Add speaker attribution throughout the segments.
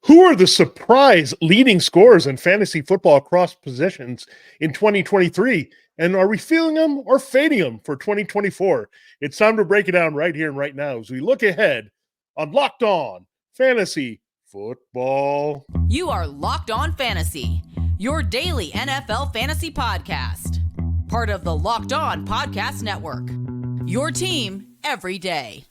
Speaker 1: Who are the surprise leading scorers in fantasy football across positions in 2023? And are we feeling them or fading them for 2024? It's time to break it down right here and right now as we look ahead on Locked On Fantasy Football.
Speaker 2: You are Locked On Fantasy, your daily NFL fantasy podcast. Part of the Locked On Podcast Network. Your team every day.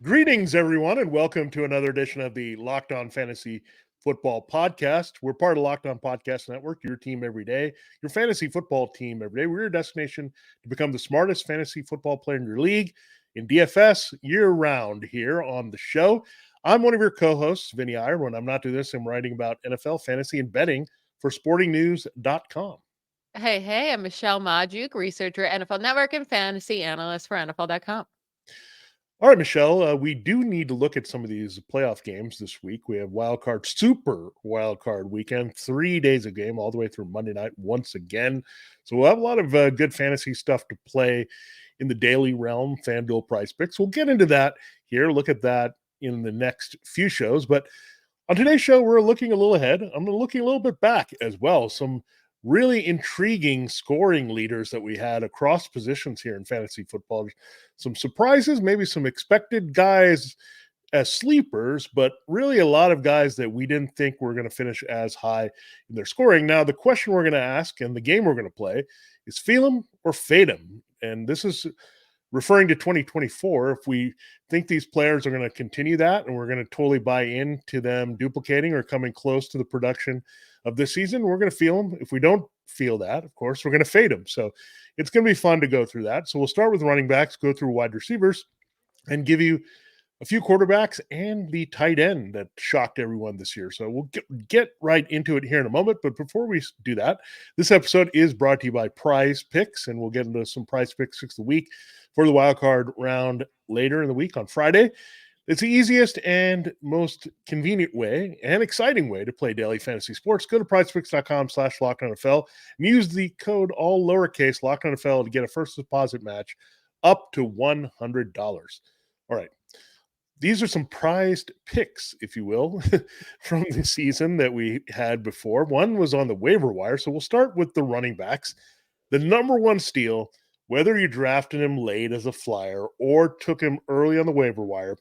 Speaker 1: Greetings, everyone, and welcome to another edition of the Locked On Fantasy Football Podcast. We're part of Locked On Podcast Network, your team every day, your fantasy football team every day. We're your destination to become the smartest fantasy football player in your league in DFS year-round here on the show. I'm one of your co-hosts, Vinnie Iyer. When I'm not doing this, I'm writing about NFL fantasy and betting for sportingnews.com.
Speaker 3: Hey, I'm Michelle Magdziuk, researcher at NFL Network and fantasy analyst for NFL.com.
Speaker 1: All right, Michelle, we do need to look at some of these playoff games this week. We have super wild card weekend, 3 days of game all the way through Monday night once again. So we'll have a lot of good fantasy stuff to play in the daily realm, FanDuel Prize Picks. We'll get into that here, look at that in the next few shows. But on today's show, we're looking a little ahead. I'm looking a little bit back as well. Some really intriguing scoring leaders that we had across positions here in fantasy football. Some surprises, maybe some expected guys as sleepers, but really a lot of guys that we didn't think were going to finish as high in their scoring. Now, the question we're going to ask and the game we're going to play is feel them or fade them. And this is referring to 2024. If we think these players are going to continue that and we're going to totally buy into them duplicating or coming close to the production of this season, we're going to feel them. If we don't feel that, of course, we're going to fade them. So it's going to be fun to go through that. So we'll start with running backs, go through wide receivers, and give you a few quarterbacks and the tight end that shocked everyone this year. So we'll get right into it here in a moment. But before we do that, this episode is brought to you by Prize Picks, and we'll get into some Prize Picks of the week for the wild card round later in the week on Friday. It's the easiest and most convenient way and exciting way to play daily fantasy sports. Go to prizepicks.com/LockedOnNFL and use the code all lowercase LockedOnNFL to get a first deposit match up to $100. All right. These are some prized picks, if you will, from the season that we had before. One was on the waiver wire. So we'll start with the running backs. The number one steal, whether you drafted him late as a flyer or took him early on the waiver wire,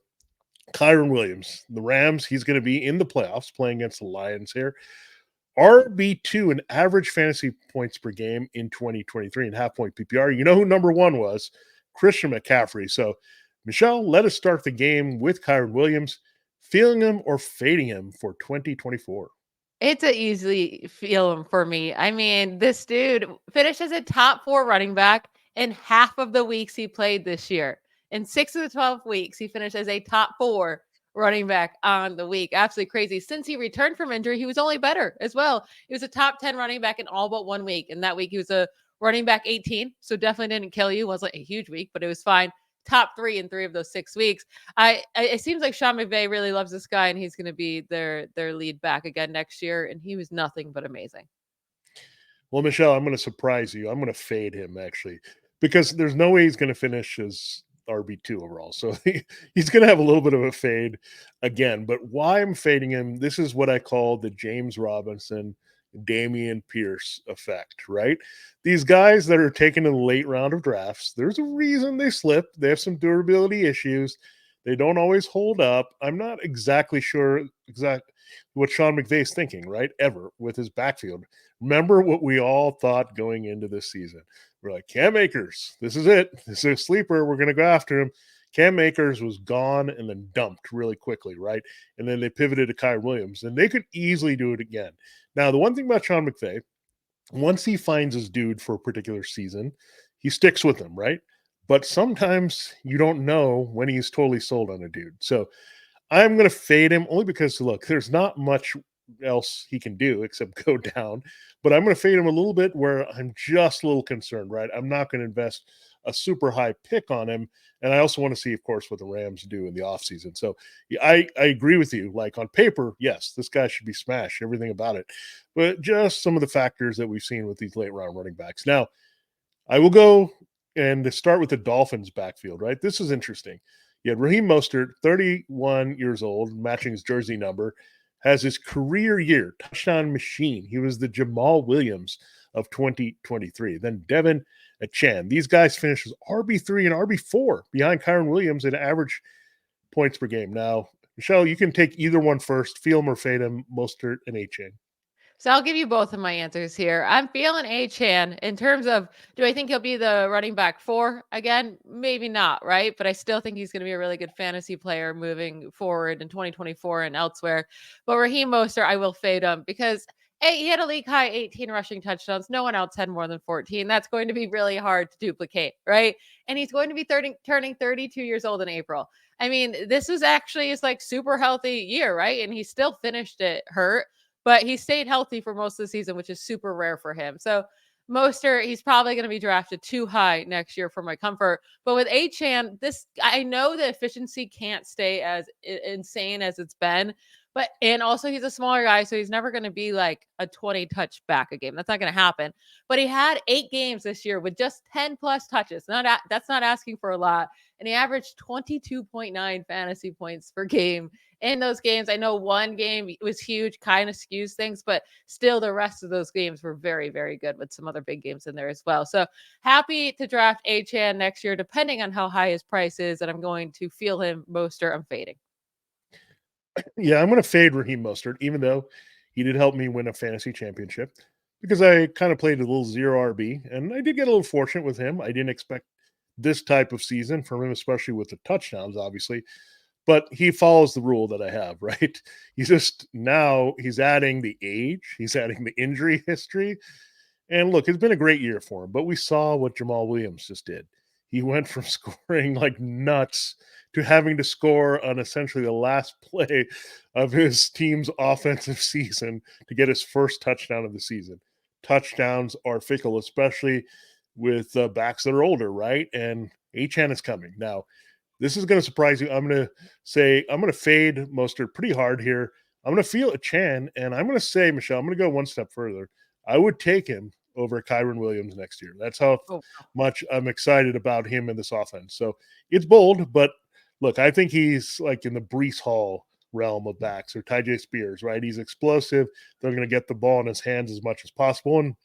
Speaker 1: Kyren Williams, the Rams, he's going to be in the playoffs playing against the Lions here. RB2 in average fantasy points per game in 2023 and half-point PPR. You know who number one was? Christian McCaffrey. So, Michelle, let us start the game with Kyren Williams. Feeling him or fading him for 2024?
Speaker 3: It's an easy feel him for me. I mean, this dude finished as a top 4 running back in half of the weeks he played this year. In 6 of the 12 weeks, he finished as a top 4 running back on the week. Absolutely crazy. Since he returned from injury, he was only better as well. He was a top 10 running back in all but 1 week. And that week, he was a running back 18. So definitely didn't kill you. It wasn't a huge week, but it was fine. Top 3 in 3 of those 6 weeks. It seems like Sean McVay really loves this guy, and he's going to be their lead back again next year. And he was nothing but amazing.
Speaker 1: Well, Michelle, I'm going to surprise you. I'm going to fade him, actually, because there's no way he's going to finish as RB2 overall. So he's going to have a little bit of a fade again. But why I'm fading him, this is what I call the James Robinson, Dameon Pierce effect, right? These guys that are taken in the late round of drafts, there's a reason they slip. They have some durability issues. They don't always hold up. I'm not exactly sure what Sean McVay is thinking, right? Ever with his backfield. Remember what we all thought going into this season. We're like, Cam Akers, this is it. This is a sleeper. We're going to go after him. Cam Akers was gone and then dumped really quickly, right? And then they pivoted to Kyren Williams, and they could easily do it again. Now, the one thing about Sean McVay, once he finds his dude for a particular season, he sticks with him, right? But sometimes you don't know when he's totally sold on a dude. So I'm going to fade him only because, look, there's not much else he can do except go down. But I'm going to fade him a little bit where I'm just a little concerned, right? I'm not going to invest a super high pick on him. And I also want to see, of course, what the Rams do in the offseason. So yeah, I agree with you. Like on paper, yes, this guy should be smashed, everything about it. But just some of the factors that we've seen with these late round running backs. Now, I will go and to start with the Dolphins backfield, right? This is interesting. You had Raheem Mostert, 31 years old, matching his jersey number, has his career year touchdown machine. He was the Jamal Williams of 2023. Then Devin Achane. These guys finished as RB3 and RB4 behind Kyren Williams in average points per game. Now, Michelle, you can take either one first. Feel them or fade them, Mostert and Achane.
Speaker 3: So I'll give you both of my answers here. I'm feeling Achane in terms of, do I think he'll be the running back 4 again? Maybe not, right? But I still think he's going to be a really good fantasy player moving forward in 2024 and elsewhere. But Raheem Mostert, I will fade him because he had a league high 18 rushing touchdowns. No one else had more than 14. That's going to be really hard to duplicate, right? And he's going to be turning 32 years old in April. I mean, this was actually his like super healthy year, right? And he still finished it hurt. But he stayed healthy for most of the season, which is super rare for him. So Mostert, he's probably going to be drafted too high next year for my comfort. But with Achane, I know the efficiency can't stay as insane as it's been. And also he's a smaller guy, so he's never going to be like a 20 touch back a game. That's not going to happen. But he had 8 games this year with just 10 plus touches. That's not asking for a lot. And he averaged 22.9 fantasy points per game in those games. I know one game was huge, kind of skews things, but still the rest of those games were very, very good with some other big games in there as well. So happy to draft Achane next year, depending on how high his price is. And I'm going to feel him. Mostert, I'm fading.
Speaker 1: Yeah, I'm going to fade Raheem Mostert, even though he did help me win a fantasy championship because I kind of played a little zero RB and I did get a little fortunate with him. I didn't expect this type of season from him, especially with the touchdowns, obviously. But he follows the rule that I have, right? He's adding the age, he's adding the injury history. And look, it's been a great year for him, but we saw what Jamal Williams just did. He went from scoring like nuts to having to score on essentially the last play of his team's offensive season to get his first touchdown of the season. Touchdowns are fickle, especially with backs that are older, right? And Achane is coming. Now, this is going to surprise you. I'm going to fade Mostert pretty hard here. I'm going to feel Achane, and I'm going to say, Michelle, I'm going to go one step further. I would take him over Kyren Williams next year. That's how much I'm excited about him in this offense. So it's bold, but look, I think he's like in the Breece Hall realm of backs or Ty J. Spears, right? He's explosive. They're going to get the ball in his hands as much as possible. And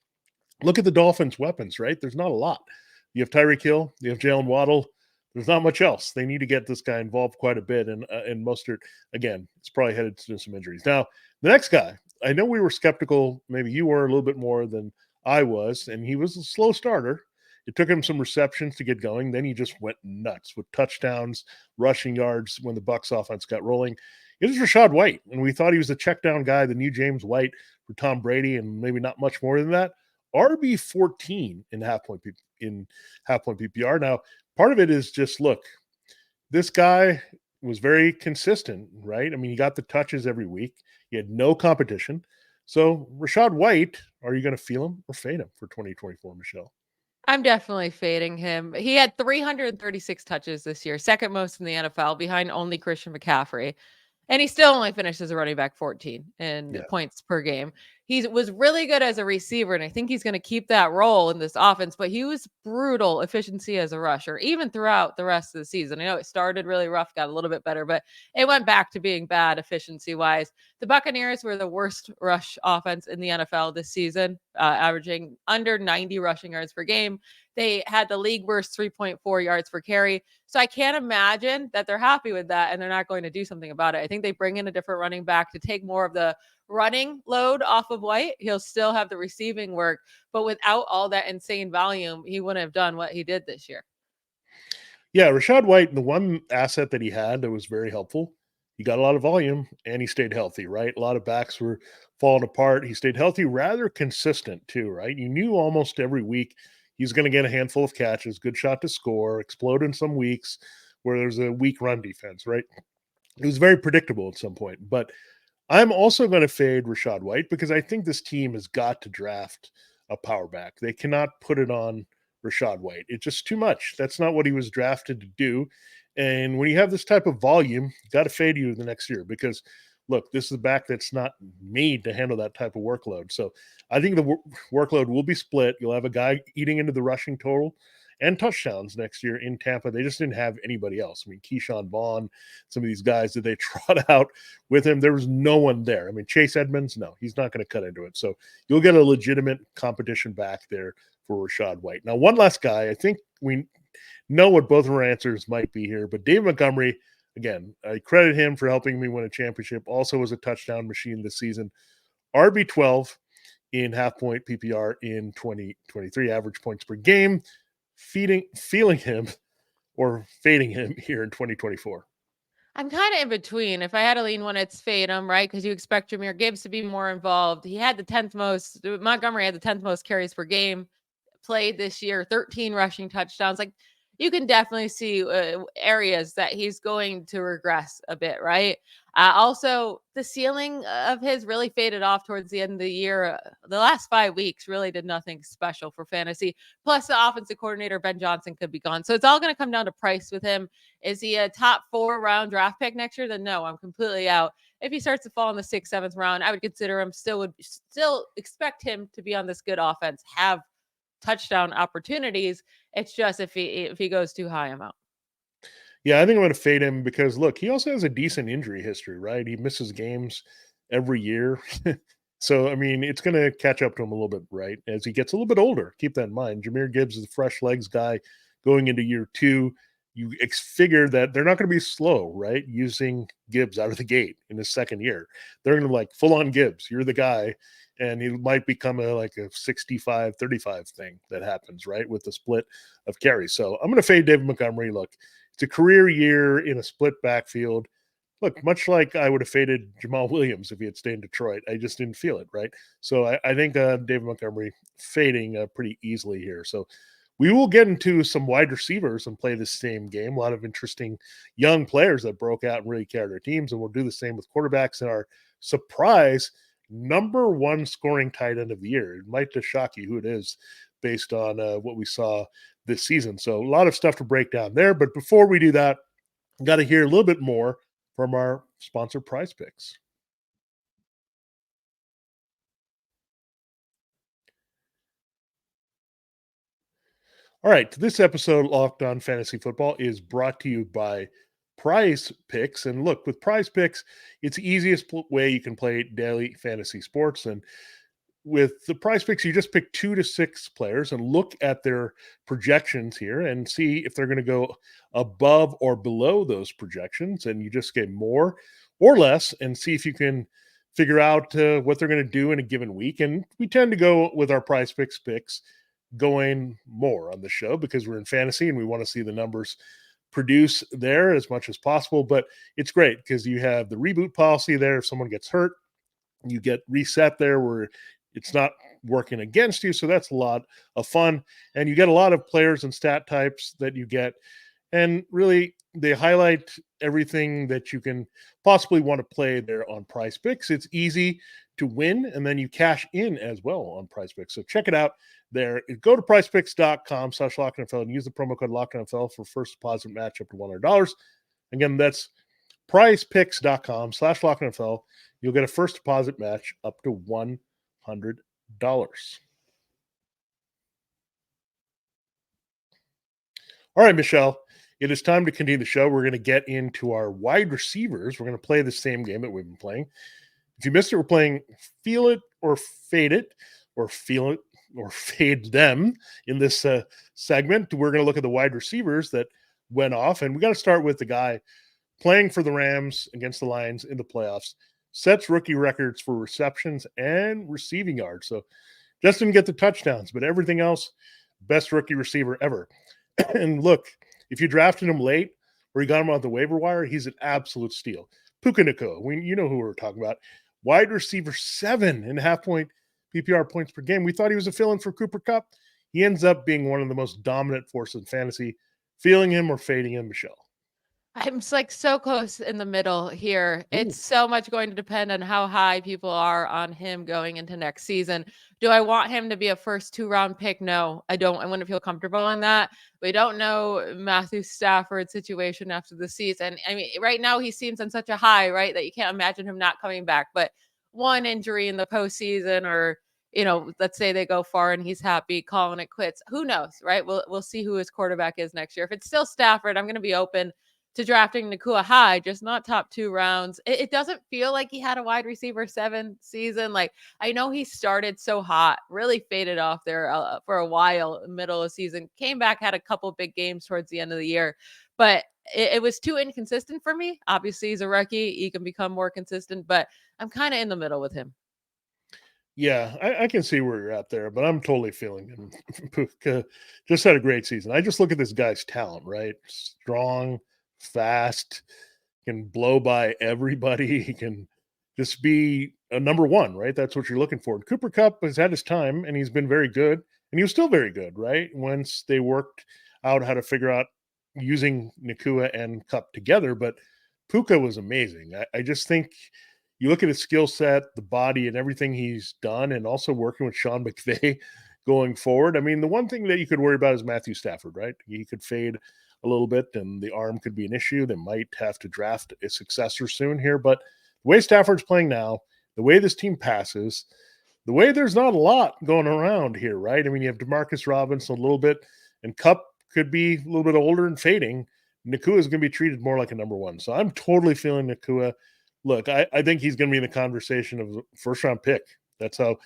Speaker 1: look at the Dolphins' weapons, right? There's not a lot. You have Tyreek Hill, you have Jalen Waddle. There's not much else. They need to get this guy involved quite a bit. And Mostert, again, it's probably headed to some injuries. Now, the next guy, I know we were skeptical. Maybe you were a little bit more than I was, and he was a slow starter. It took him some receptions to get going. Then he just went nuts with touchdowns, rushing yards when the Bucs offense got rolling. It was Rachaad White, and we thought he was a check down guy, the new James White for Tom Brady, and maybe not much more than that. RB14 in half point PPR. Now, part of it is just look, this guy was very consistent, right? I mean, he got the touches every week. He had no competition. So Rachaad White, are you going to feel him or fade him for 2024, Michelle?
Speaker 3: I'm definitely fading him. He had 336 touches this year, second most in the NFL, behind only Christian McCaffrey. And he still only finished as a running back 14 in points per game. He was really good as a receiver, and I think he's going to keep that role in this offense, but he was brutal efficiency as a rusher, even throughout the rest of the season. I know it started really rough, got a little bit better, but it went back to being bad efficiency-wise. The Buccaneers were the worst rush offense in the NFL this season, averaging under 90 rushing yards per game. They had the league worst 3.4 yards per carry. So I can't imagine that they're happy with that and they're not going to do something about it. I think they bring in a different running back to take more of the running load off of White. He'll still have the receiving work, but without all that insane volume, he wouldn't have done what he did this year.
Speaker 1: Yeah, Rachaad White, the one asset that he had that was very helpful, he got a lot of volume and he stayed healthy, right? A lot of backs were falling apart. He stayed healthy, rather consistent too, right? You knew almost every week he's going to get a handful of catches, good shot to score, explode in some weeks where there's a weak run defense, right? It was very predictable at some point. But I'm also going to fade Rachaad White because I think this team has got to draft a power back. They cannot put it on Rachaad White. It's just too much. That's not what he was drafted to do. And when you have this type of volume, you got to fade you the next year because, look, this is a back that's not made to handle that type of workload. So I think the workload will be split. You'll have a guy eating into the rushing total and touchdowns next year in Tampa. They just didn't have anybody else. I mean, Keyshawn Vaughn, some of these guys that they trot out with him, there was no one there. I mean, Chase Edmonds, no, he's not going to cut into it. So you'll get a legitimate competition back there for Rachaad White. Now, one last guy, I think we know what both of our answers might be here, but Dave Montgomery, again, I credit him for helping me win a championship, also was a touchdown machine this season. RB12 in half-point PPR in 2023, average points per game, feeling him or fading him here in 2024.
Speaker 3: I'm kind of in between. If I had to lean one, it's fade him, right? Because you expect Jahmyr Gibbs to be more involved. He had the 10th most, Montgomery had the 10th most carries per game played this year, 13 rushing touchdowns. Like, you can definitely see areas that he's going to regress a bit, right? Also, the ceiling of his really faded off towards the end of the year. The last 5 weeks really did nothing special for fantasy. Plus, the offensive coordinator, Ben Johnson, could be gone. So it's all going to come down to price with him. Is he a top 4 round draft pick next year? Then no, I'm completely out. If he starts to fall in the 6th, 7th round, I would consider him, would still expect him to be on this good offense, have touchdown opportunities. It's just if he goes too high, I'm out.
Speaker 1: Yeah, I think I'm going to fade him because, look, he also has a decent injury history, right? He misses games every year. So, I mean, it's going to catch up to him a little bit, right? As he gets a little bit older. Keep that in mind. Jahmyr Gibbs is a fresh legs guy going into year 2. You figure that they're not going to be slow, right? Using Gibbs out of the gate in his second year. They're going to like full on Gibbs. You're the guy. And he might become a 65-35 thing that happens, right? With the split of carries. So I'm going to fade David Montgomery. Look, it's a career year in a split backfield. Look, much like I would have faded Jamal Williams if he had stayed in Detroit. I just didn't feel it, right? So I think David Montgomery fading pretty easily here. So we will get into some wide receivers and play the same game. A lot of interesting young players that broke out and really carried their teams. And we'll do the same with quarterbacks in our surprise number 1 scoring tight end of the year. It might just shock you who it is based on what we saw this season. So a lot of stuff to break down there. But before we do that, got to hear a little bit more from our sponsor, Prize Picks. All right, this episode of Locked On Fantasy Football is brought to you by Prize Picks. And look, with Prize Picks, it's the easiest way you can play daily fantasy sports. And with the Prize Picks, you just pick 2 to 6 players and look at their projections here and see if they're going to go above or below those projections. And you just get more or less and see if you can figure out what they're going to do in a given week. And we tend to go with our Prize Picks going more on the show because we're in fantasy and we want to see the numbers produce there as much as possible. But it's great because you have the reboot policy there. If someone gets hurt, you get reset there where it's not working against you. So that's a lot of fun. And you get a lot of players and stat types that you get. And really, they highlight everything that you can possibly want to play there on Prize Picks. It's easy to win, and then you cash in as well on Prize Picks. So check it out there. Go to prizepicks.com/LockedOnNFL and use the promo code LockedOnNFL for first deposit match up to $100. Again, that's prizepicks.com/LockedOnNFL. You'll get a first deposit match up to $100. All right, Michelle, it is time to continue the show. We're going to get into our wide receivers. We're going to play the same game that we've been playing. If you missed it, we're playing Feel It or Fade It, or Feel It or Fade Them in this segment. We're going to look at the wide receivers that went off, and we got to start with the guy playing for the Rams against the Lions in the playoffs, sets rookie records for receptions and receiving yards. So just didn't get the touchdowns, but everything else, best rookie receiver ever. And look, if you drafted him late or you got him on the waiver wire, he's an absolute steal. Puka Nacua, you know who we're talking about. Wide receiver 7.5 point PPR points per game. We thought he was a fill-in for Cooper Kupp. He ends up being one of the most dominant forces in fantasy. Feeling him or fading him, Michelle?
Speaker 3: I'm like so close in the middle here. It's
Speaker 1: Ooh.
Speaker 3: so much going to depend on how high people are on him going into next season. Do I want him to be a first 2-round pick? No, I don't. I wouldn't feel comfortable in that. We don't know Matthew Stafford's situation after the season. I mean, right now he seems on such a high, right, that you can't imagine him not coming back. But one injury in the postseason, or let's say they go far and he's happy, calling it quits. Who knows, right? We'll see who his quarterback is next year. If it's still Stafford, I'm going to be open to drafting Nacua high, just not top 2 rounds. It doesn't feel like he had a wide receiver 7 season. Like, I know he started so hot, really faded off there for a while, middle of the season, came back, had a couple big games towards the end of the year, but it was too inconsistent for me. Obviously, he's a rookie. He can become more consistent, but I'm kind of in the middle with him.
Speaker 1: Yeah, I can see where you're at there, but I'm totally feeling him. Puka just had a great season. I just look at this guy's talent, right? Strong, fast, can blow by everybody. He can just be a number one, right? That's what you're looking for. And Cooper Kupp has had his time and he's been very good. And he was still very good, right? Once they worked out how to figure out using Nacua and Kupp together. But Puka was amazing. I just think you look at his skill set, the body, and everything he's done, and also working with Sean McVay going forward. I mean, the one thing that you could worry about is Matthew Stafford, right? He could fade a little bit, and the arm could be an issue. They might have to draft a successor soon here. But the way Stafford's playing now, the way this team passes, the way there's not a lot going around here, right? I mean, you have Demarcus Robinson a little bit, and Kupp could be a little bit older and fading. Nacua is going to be treated more like a number one. So I'm totally feeling Nacua. Look, I think he's going to be in the conversation of first round pick. That's how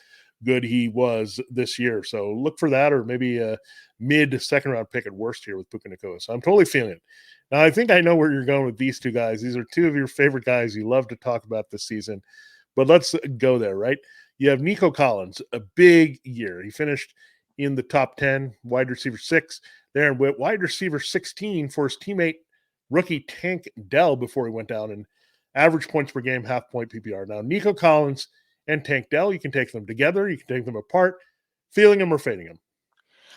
Speaker 1: good he was this year. So look for that, or maybe a mid second round pick at worst here with Puka Nacua. So I'm totally feeling it. Now, I think I know where you're going with these two guys. These are two of your favorite guys you love to talk about this season. But let's go there, right? You have Nico Collins, a big year. He finished in the top 10, wide receiver 6, there and wide receiver 16 for his teammate rookie Tank Dell before he went down, and average points per game, half point PPR. Now, Nico Collins and Tank Dell, you can take them together, you can take them apart, feeling them or fading them.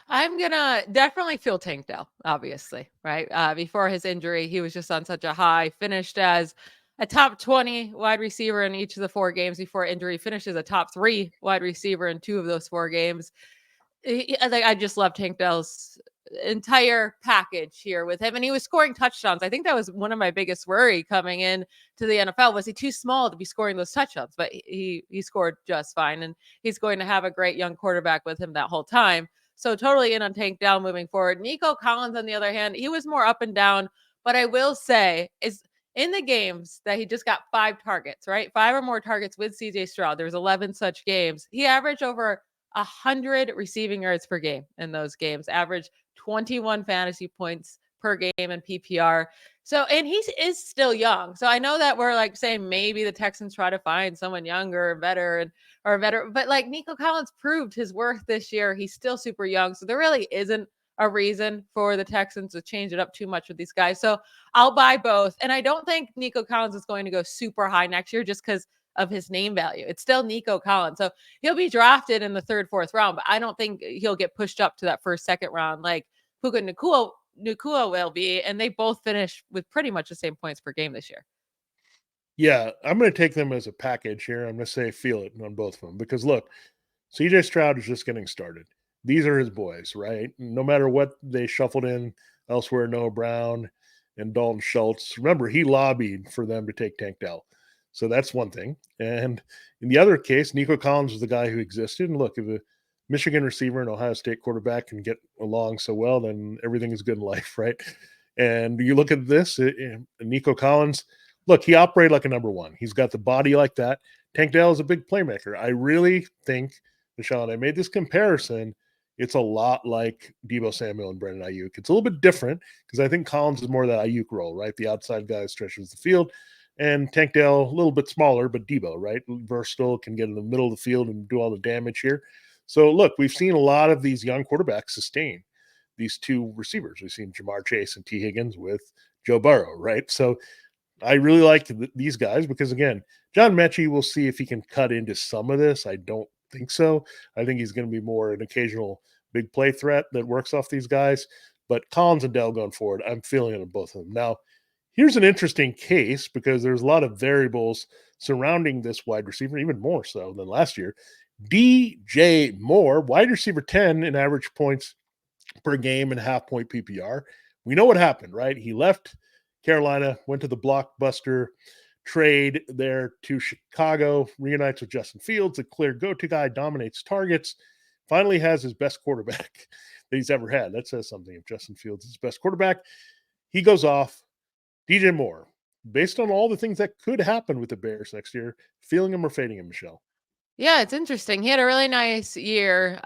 Speaker 3: I'm gonna definitely feel Tank Dell, obviously, right? Before his injury, he was just on such a high, finished as a top 20 wide receiver in each of the 4 games before injury, finished as a top 3 wide receiver in 2 of those 4 games. I just love Tank Dell's entire package here with him, and he was scoring touchdowns. I think that was one of my biggest worry coming in to the NFL. Was he too small to be scoring those touchdowns? But he scored just fine, and he's going to have a great young quarterback with him that whole time. So totally in on Tank Dell moving forward. Nico Collins, on the other hand, he was more up and down, but I will say is in the games that he just got 5 targets, right? 5 or more targets with CJ Stroud. There's 11 such games. He averaged over 100 receiving yards per game in those games, average 21 fantasy points per game in PPR. So, and he is still young. So I know that we're like saying maybe the Texans try to find someone younger, better, but like Nico Collins proved his worth this year. He's still super young. So there really isn't a reason for the Texans to change it up too much with these guys. So I'll buy both. And I don't think Nico Collins is going to go super high next year just because of his name value. It's still Nico Collins. So he'll be drafted in the 3rd, 4th round, but I don't think he'll get pushed up to that 1st, 2nd round like Puka Nacua will be. And they both finish with pretty much the same points per game this year.
Speaker 1: Yeah, I'm going to take them as a package here. I'm going to say feel it on both of them because look, CJ Stroud is just getting started. These are his boys, right? No matter what they shuffled in elsewhere, Noah Brown and Dalton Schultz. Remember, he lobbied for them to take Tank Dell. So that's one thing. And in the other case, Nico Collins was the guy who existed. And look, if a Michigan receiver and Ohio State quarterback can get along so well, then everything is good in life, right? And you look at this, Nico Collins, look, he operated like a number one. He's got the body like that. Tank Dell is a big playmaker. I really think, Michelle, and I made this comparison, it's a lot like Deebo Samuel and Brandon Ayuk. It's a little bit different because I think Collins is more that Ayuk role, right? The outside guy stretches the field. And Tank Dell, a little bit smaller, but Deebo, right? Versatile, can get in the middle of the field and do all the damage here. So, look, we've seen a lot of these young quarterbacks sustain these 2 receivers. We've seen Jamar Chase and T. Higgins with Joe Burrow, right? So I really like these guys because, again, John Mechie, we'll see if he can cut into some of this. I don't think so. I think he's going to be more an occasional big play threat that works off these guys. But Collins and Dell going forward, I'm feeling it on both of them. Now, Here's an interesting case because there's a lot of variables surrounding this wide receiver, even more so than last year. DJ Moore, wide receiver 10 in average points per game and half point PPR. We know what happened, right? He left Carolina, went to the blockbuster trade there to Chicago, reunites with Justin Fields, a clear go-to guy, dominates targets, finally has his best quarterback that he's ever had. That says something. If Justin Fields is his best quarterback, he goes off. DJ Moore, based on all the things that could happen with the Bears next year, feeling him or fading him, Michelle?
Speaker 3: Yeah, it's interesting. He had a really nice year,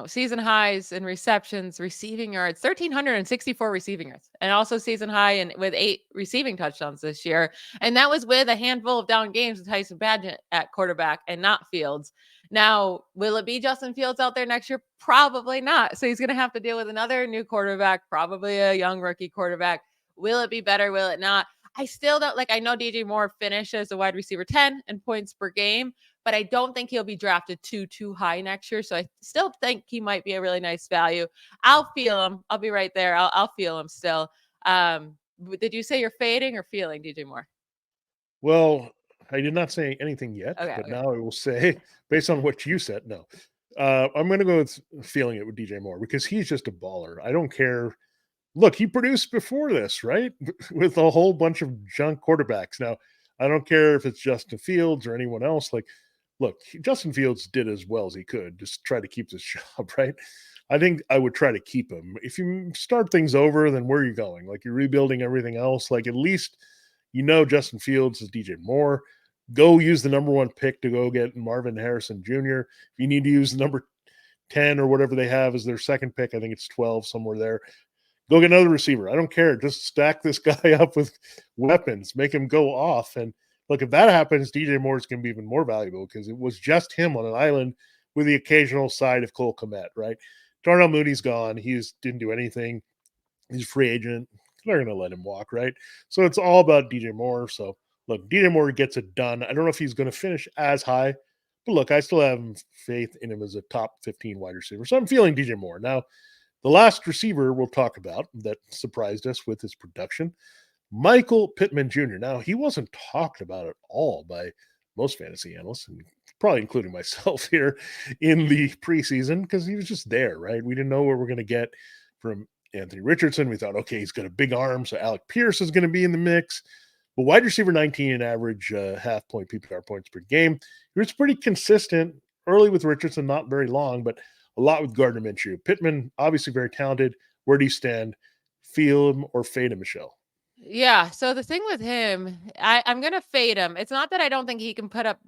Speaker 3: season highs in receptions, receiving yards, 1,364 receiving yards, and also season high and with 8 receiving touchdowns this year. And that was with a handful of down games with Tyson Badgett at quarterback and not Fields. Now, will it be Justin Fields out there next year? Probably not. So he's going to have to deal with another new quarterback, probably a young rookie quarterback. Will it be better? Will it not? I still don't I know DJ Moore finished as a wide receiver 10 in points per game, but I don't think he'll be drafted too high next year. So I still think he might be a really nice value. I'll feel him. I'll be right there. I'll feel him still. Did you say you're fading or feeling DJ Moore?
Speaker 1: Well, I did not say anything yet, but now I will say, based on what you said, no. I'm going to go with feeling it with DJ Moore because he's just a baller. I don't care. Look, he produced before this, right? With a whole bunch of junk quarterbacks. Now, I don't care if it's Justin Fields or anyone else. Look, Justin Fields did as well as he could, just try to keep this job, right? I think I would try to keep him. If you start things over, then where are you going? You're rebuilding everything else. At least Justin Fields is DJ Moore. Go use the number 1 pick to go get Marvin Harrison Jr. If you need to use the number 10 or whatever they have as their second pick, I think it's 12, somewhere there. Go get another receiver. I don't care. Just stack this guy up with weapons. Make him go off. And look, if that happens, DJ Moore is going to be even more valuable because it was just him on an island with the occasional side of Cole Kmet, right? Darnell Mooney's gone. He didn't do anything. He's a free agent. They're going to let him walk, right? So it's all about DJ Moore. So look, DJ Moore gets it done. I don't know if he's going to finish as high, but look, I still have faith in him as a top 15 wide receiver. So I'm feeling DJ Moore. Now, the last receiver we'll talk about that surprised us with his production, Michael Pittman Jr. Now, he wasn't talked about at all by most fantasy analysts, and probably including myself here in the preseason, because he was just there, right? We didn't know what we're going to get from Anthony Richardson. We thought, okay, he's got a big arm, so Alec Pierce is going to be in the mix. But wide receiver 19 in average half point PPR points per game. He was pretty consistent early with Richardson, not very long, but a lot with Gardner Minshew. Pittman, obviously very talented. Where do you stand? Feel him or fade him, Michelle?
Speaker 3: Yeah. So the thing with him, I'm going to fade him. It's not that I don't think he can put up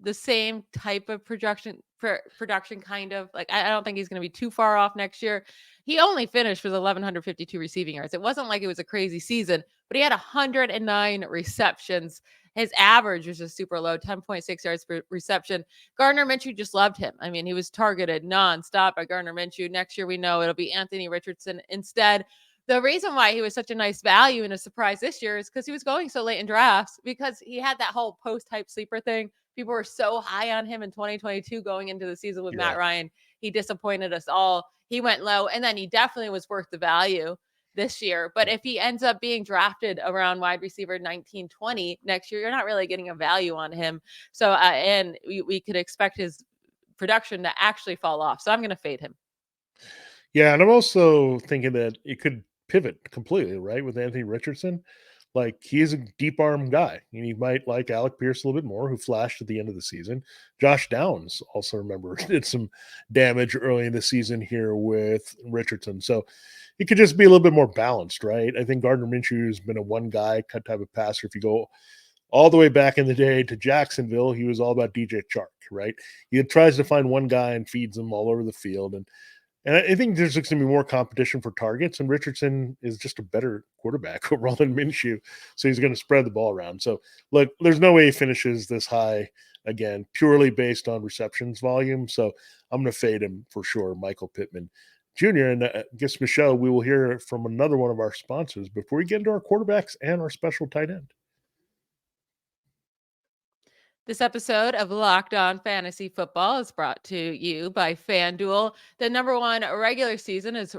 Speaker 3: the same type of production kind of I don't think he's going to be too far off next year. He only finished with 1,152 receiving yards. It wasn't like it was a crazy season, but he had 109 receptions. His average was just super low, 10.6 yards per reception. Gardner Minshew just loved him. I mean, he was targeted nonstop by Gardner Minshew. Next year, we know it'll be Anthony Richardson instead. The reason why he was such a nice value and a surprise this year is because he was going so late in drafts, because he had that whole post-hype sleeper thing. People were so high on him in 2022 going into the season with Matt Ryan. He disappointed us all. He went low, and then he definitely was worth the value this year. But if he ends up being drafted around wide receiver 19-20 next year, you're not really getting a value on him. So, and we could expect his production to actually fall off. So I'm going to fade him.
Speaker 1: Yeah, and I'm also thinking that it could pivot completely, right, with Anthony Richardson. He is a deep arm guy, and he might like Alec Pierce a little bit more, who flashed at the end of the season. Josh Downs also, remember, did some damage early in the season here with Richardson. So it could just be a little bit more balanced, right? I think Gardner Minshew has been a one guy type of passer. If you go all the way back in the day to Jacksonville, he was all about DJ Chark, right? He tries to find one guy and feeds them all over the field. And I think there's going to be more competition for targets, and Richardson is just a better quarterback overall than Minshew, so he's going to spread the ball around. So, look, there's no way he finishes this high again, purely based on receptions volume. So I'm going to fade him for sure, Michael Pittman Jr. And I guess, Michelle, we will hear from another one of our sponsors before we get into our quarterbacks and our special tight end.
Speaker 3: This episode of Locked On Fantasy Football is brought to you by FanDuel. The number one regular season is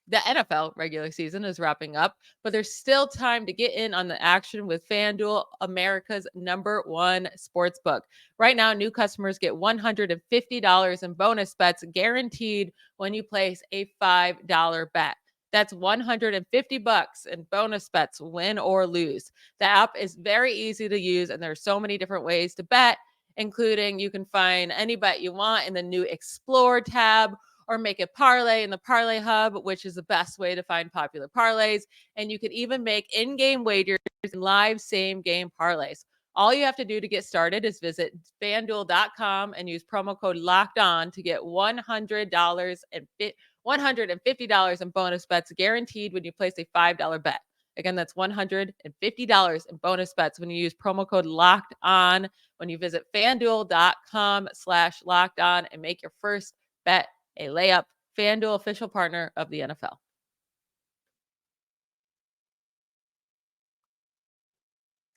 Speaker 3: The NFL regular season is wrapping up, but there's still time to get in on the action with FanDuel, America's #1 sports book. Right now, new customers get $150 in bonus bets guaranteed when you place a $5 bet. That's $150 in bonus bets, win or lose. The app is very easy to use, and there's so many different ways to bet, including you can find any bet you want in the new Explore tab, or make a parlay in the Parlay Hub, which is the best way to find popular parlays. And you can even make in-game wagers in live same-game parlays. All you have to do to get started is visit FanDuel.com and use promo code Locked On to get $150 in bonus bets guaranteed when you place a $5 bet. Again, that's $150 in bonus bets when you use promo code Locked On when you visit FanDuel.com/Locked On and make your first bet a layup. FanDuel, official partner of the NFL.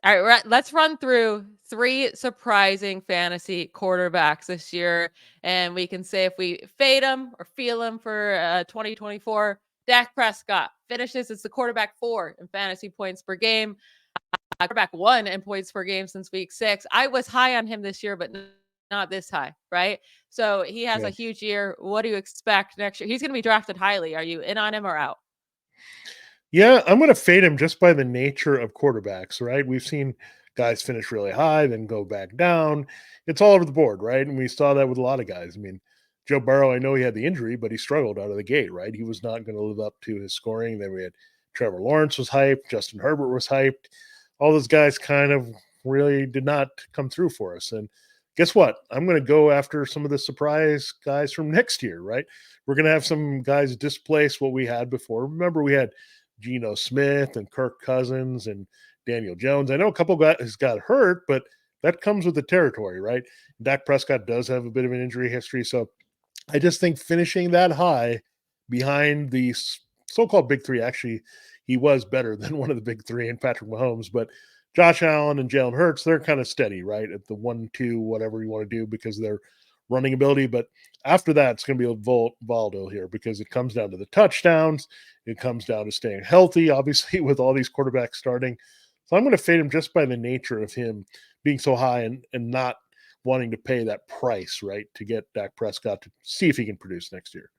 Speaker 3: All right, let's run through 3 surprising fantasy quarterbacks this year, and we can say if we fade them or feel them for 2024. Dak Prescott finishes as the quarterback 4 in fantasy points per game. Quarterback 1 in points per game since week 6. I was high on him this year, but not this high, right? So he has a huge year. What do you expect next year? He's going to be drafted highly. Are you in on him or out?
Speaker 1: Yeah, I'm going to fade him just by the nature of quarterbacks, right? We've seen guys finish really high, then go back down. It's all over the board, right? And we saw that with a lot of guys. I mean, Joe Burrow, I know he had the injury, but he struggled out of the gate, right? He was not going to live up to his scoring. Then we had Trevor Lawrence was hyped, Justin Herbert was hyped. All those guys kind of really did not come through for us. And guess what? I'm going to go after some of the surprise guys from next year, right? We're going to have some guys displace what we had before. Remember, we had Geno Smith and Kirk Cousins and Daniel Jones. I know a couple guys got hurt, but that comes with the territory, right? Dak Prescott does have a bit of an injury history. So I just think finishing that high behind the so-called big three, actually, he was better than one of the big three in Patrick Mahomes, but Josh Allen and Jalen Hurts, they're kind of steady, right? At the 1-2, whatever you want to do because they're running ability. But after that, it's going to be a volatile here because it comes down to the touchdowns. It comes down to staying healthy, obviously, with all these quarterbacks starting. So I'm going to fade him just by the nature of him being so high and not wanting to pay that price, right, to get Dak Prescott to see if he can produce next year.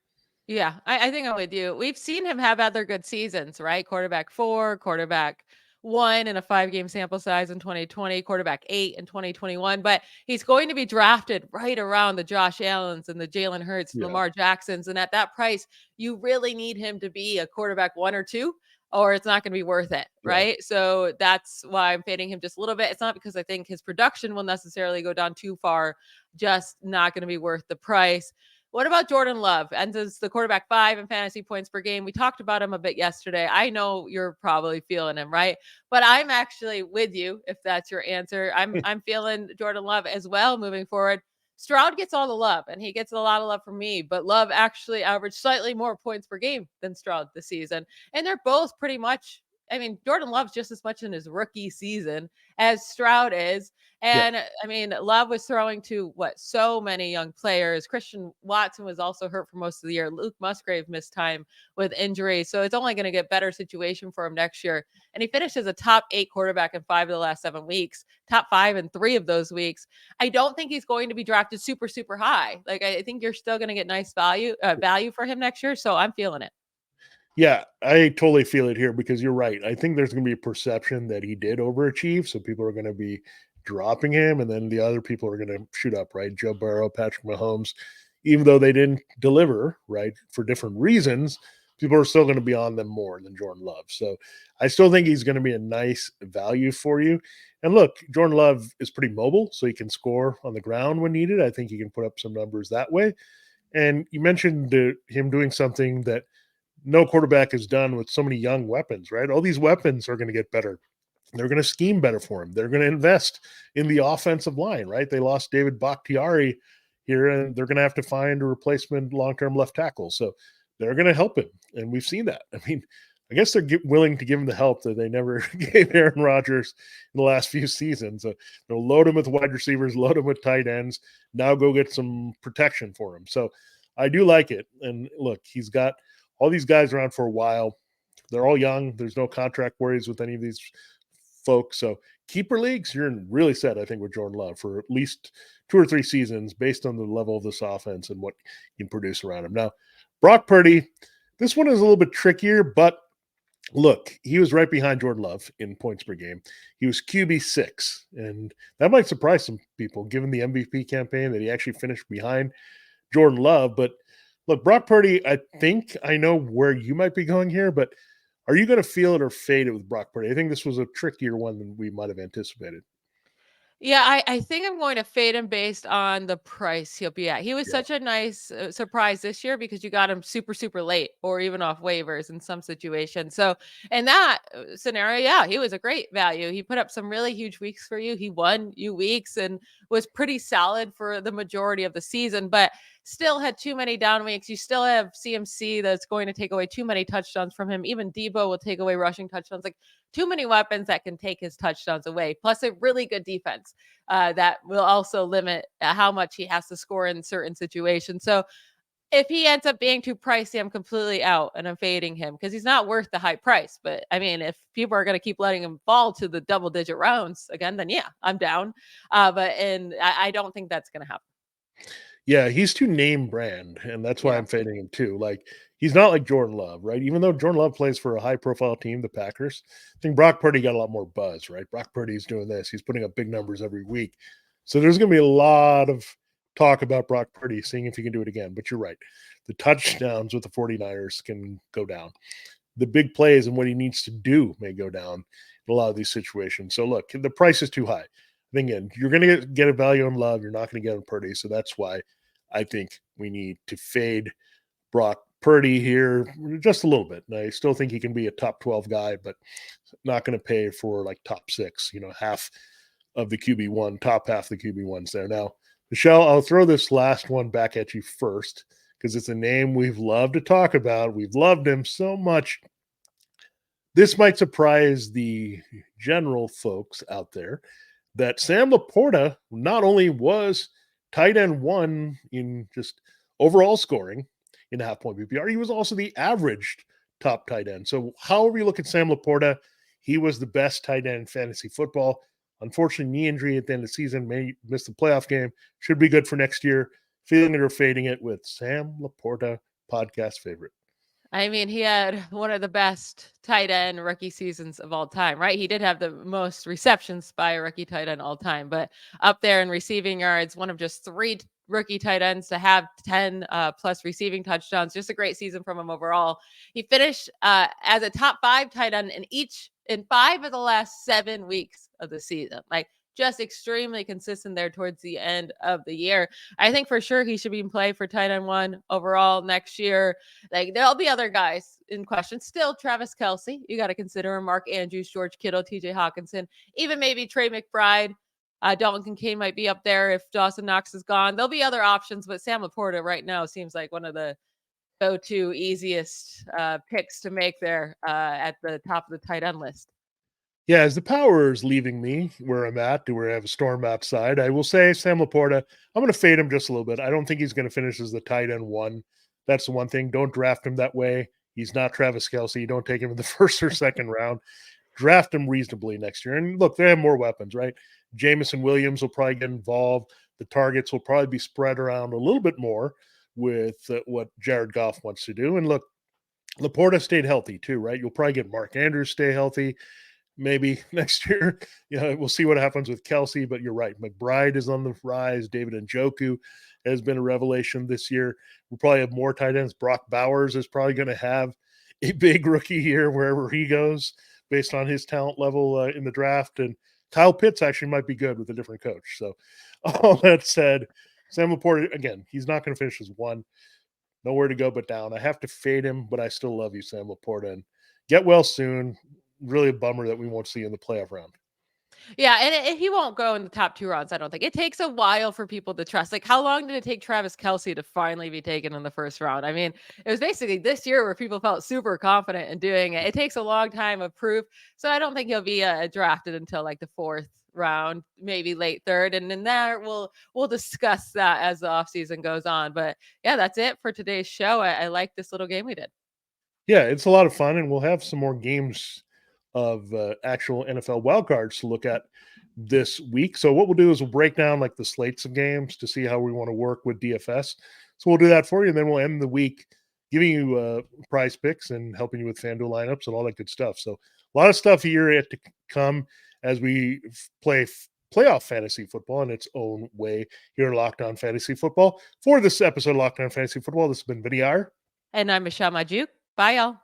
Speaker 3: Yeah, I think I'm with you. We've seen him have other good seasons, right? Quarterback 4, quarterback 1 in a 5-game sample size in 2020, quarterback 8 in 2021, but he's going to be drafted right around the Josh Allens and the Jalen Hurts, Lamar Jacksons. And at that price, you really need him to be a quarterback 1 or 2, or it's not going to be worth it, right? So that's why I'm fading him just a little bit. It's not because I think his production will necessarily go down too far, just not going to be worth the price. What about Jordan Love? Ends as the quarterback 5 in fantasy points per game. We talked about him a bit yesterday. I know you're probably feeling him, right? But I'm actually with you if that's your answer. I'm feeling Jordan Love as well moving forward. Stroud gets all the love, and he gets a lot of love from me, but Love actually averaged slightly more points per game than Stroud this season. And they're both pretty much, I mean, Jordan Love's just as much in his rookie season as Stroud is. And I mean, Love was throwing to so many young players. Christian Watson was also hurt for most of the year. Luke Musgrave missed time with injury. So it's only going to get better situation for him next year. And he finished as a top 8 quarterback in 5 of the last 7 weeks, top 5 in 3 of those weeks. I don't think he's going to be drafted super, super high. Like, I think you're still going to get nice value for him next year. So I'm feeling it.
Speaker 1: Yeah, I totally feel it here because you're right. I think there's going to be a perception that he did overachieve. So people are going to be dropping him, and then the other people are going to shoot up, right? Joe Burrow, Patrick Mahomes, even though they didn't deliver, right, for different reasons, people are still going to be on them more than Jordan Love. So I still think he's going to be a nice value for you. And look, Jordan Love is pretty mobile, so he can score on the ground when needed. I think he can put up some numbers that way. And you mentioned him doing something that no quarterback has done with so many young weapons, right? All these weapons are going to get better. They're going to scheme better for him. They're going to invest in the offensive line, right? They lost David Bakhtiari here, and they're going to have to find a replacement long-term left tackle. So they're going to help him, and we've seen that. I mean, I guess they're willing to give him the help that they never gave Aaron Rodgers in the last few seasons. They'll load him with wide receivers, load him with tight ends. Now go get some protection for him. So I do like it. And look, he's got all these guys around for a while. They're all young. There's no contract worries with any of these folks. So keeper leagues, you're really set, I think, with Jordan Love for at least 2 or 3 seasons based on the level of this offense and what you can produce around him. Now, Brock Purdy, this one is a little bit trickier, but look, he was right behind Jordan Love in points per game. He was QB6, and that might surprise some people given the MVP campaign that he actually finished behind Jordan Love. But look, Brock Purdy, I think I know where you might be going here, but are you going to feel it or fade it with Brock Purdy? I think this was a trickier one than we might have anticipated.
Speaker 3: Yeah, I think I'm going to fade him based on the price he'll be at. He was
Speaker 1: Yeah.
Speaker 3: such a nice surprise this year because you got him super, super late or even off waivers in some situations. So, in that scenario, yeah, he was a great value. He put up some really huge weeks for you. He won you weeks and was pretty solid for the majority of the season, but still had too many down weeks. You still have CMC that's going to take away too many touchdowns from him. Even Debo will take away rushing touchdowns. Like, too many weapons that can take his touchdowns away, plus a really good defense that will also limit how much he has to score in certain situations. So if he ends up being too pricey, I'm completely out and I'm fading him because he's not worth the high price. But I mean, if people are going to keep letting him fall to the double digit rounds again, then yeah, I'm down. But I don't think that's going to happen.
Speaker 1: Yeah, he's too name brand, and that's why
Speaker 3: Yeah.
Speaker 1: I'm fading him too. Like, he's not like Jordan Love, right? Even though Jordan Love plays for a high profile team, the Packers, I think Brock Purdy got a lot more buzz, right? Brock Purdy's doing this. He's putting up big numbers every week. So there's going to be a lot of talk about Brock Purdy, seeing if he can do it again. But you're right. The touchdowns with the 49ers can go down. The big plays and what he needs to do may go down in a lot of these situations. So look, the price is too high. Again, you're going to get a value on Love. You're not going to get on Purdy. So that's why I think we need to fade Brock Purdy here just a little bit. And I still think he can be a top 12 guy, but not going to pay for like top 6, half of the QB1, top half of the QB1s there. Now, Michelle, I'll throw this last one back at you first because it's a name we've loved to talk about. We've loved him so much. This might surprise the general folks out there that Sam LaPorta not only was tight end 1 in just overall scoring in half point PPR, he was also the averaged top tight end. So however you look at Sam LaPorta, he was the best tight end in fantasy football. Unfortunately, knee injury at the end of the season, may miss the playoff game. Should be good for next year. Feeling it or fading it with Sam LaPorta, podcast favorite.
Speaker 3: I mean, he had one of the best tight end rookie seasons of all time, right? He did have the most receptions by a rookie tight end all time, but up there in receiving yards, one of just 3 rookie tight ends to have 10 plus receiving touchdowns. Just a great season from him overall. He finished as a top 5 tight end in 5 of the last 7 weeks of the season. Like, just extremely consistent there towards the end of the year. I think for sure he should be in play for tight end 1 overall next year. Like, there'll be other guys in question. Still, Travis Kelce, you got to consider him. Mark Andrews, George Kittle, TJ Hawkinson, even maybe Trey McBride. Dalton Kincaid might be up there if Dawson Knox is gone. There'll be other options, but Sam LaPorta right now seems like one of the go-to easiest picks to make there at the top of the tight end list.
Speaker 1: Yeah, as the power is leaving me where I'm at, to where I have a storm outside, I will say Sam LaPorta, I'm going to fade him just a little bit. I don't think he's going to finish as the tight end 1. That's the one thing. Don't draft him that way. He's not Travis Kelce. Don't take him in the first or second round. Draft him reasonably next year. And look, they have more weapons, right? Jamison Williams will probably get involved. The targets will probably be spread around a little bit more with what Jared Goff wants to do. And look, LaPorta stayed healthy too, right? You'll probably get Mark Andrews stay healthy. Maybe next year, we'll see what happens with Kelce, but you're right. McBride is on the rise. David Njoku has been a revelation this year. We'll probably have more tight ends. Brock Bowers is probably going to have a big rookie year wherever he goes based on his talent level in the draft. And Kyle Pitts actually might be good with a different coach. So all that said, Sam LaPorta, again, he's not going to finish as 1. Nowhere to go but down. I have to fade him, but I still love you, Sam LaPorta. And get well soon. Really a bummer that we won't see in the playoff round.
Speaker 3: Yeah, and he won't go in the top 2 rounds, I don't think. It takes a while for people to trust. Like, how long did it take Travis Kelce to finally be taken in the first round? I mean, it was basically this year where people felt super confident in doing it. It takes a long time of proof. So I don't think he'll be drafted until like the 4th round, maybe late 3rd. And then there we'll discuss that as the offseason goes on. But yeah, that's it for today's show. I like this little game we did.
Speaker 1: Yeah, it's a lot of fun, and we'll have some more games of actual NFL wildcards to look at this week. So what we'll do is we'll break down like the slates of games to see how we want to work with DFS. So we'll do that for you, and then we'll end the week giving you prize picks and helping you with FanDuel lineups and all that good stuff. So a lot of stuff here yet to come as we play playoff fantasy football in its own way here at Locked On Fantasy Football. For this episode of Locked On Fantasy Football, this has been Vinnie Iyer.
Speaker 3: And I'm Michelle Magdziuk. Bye, y'all.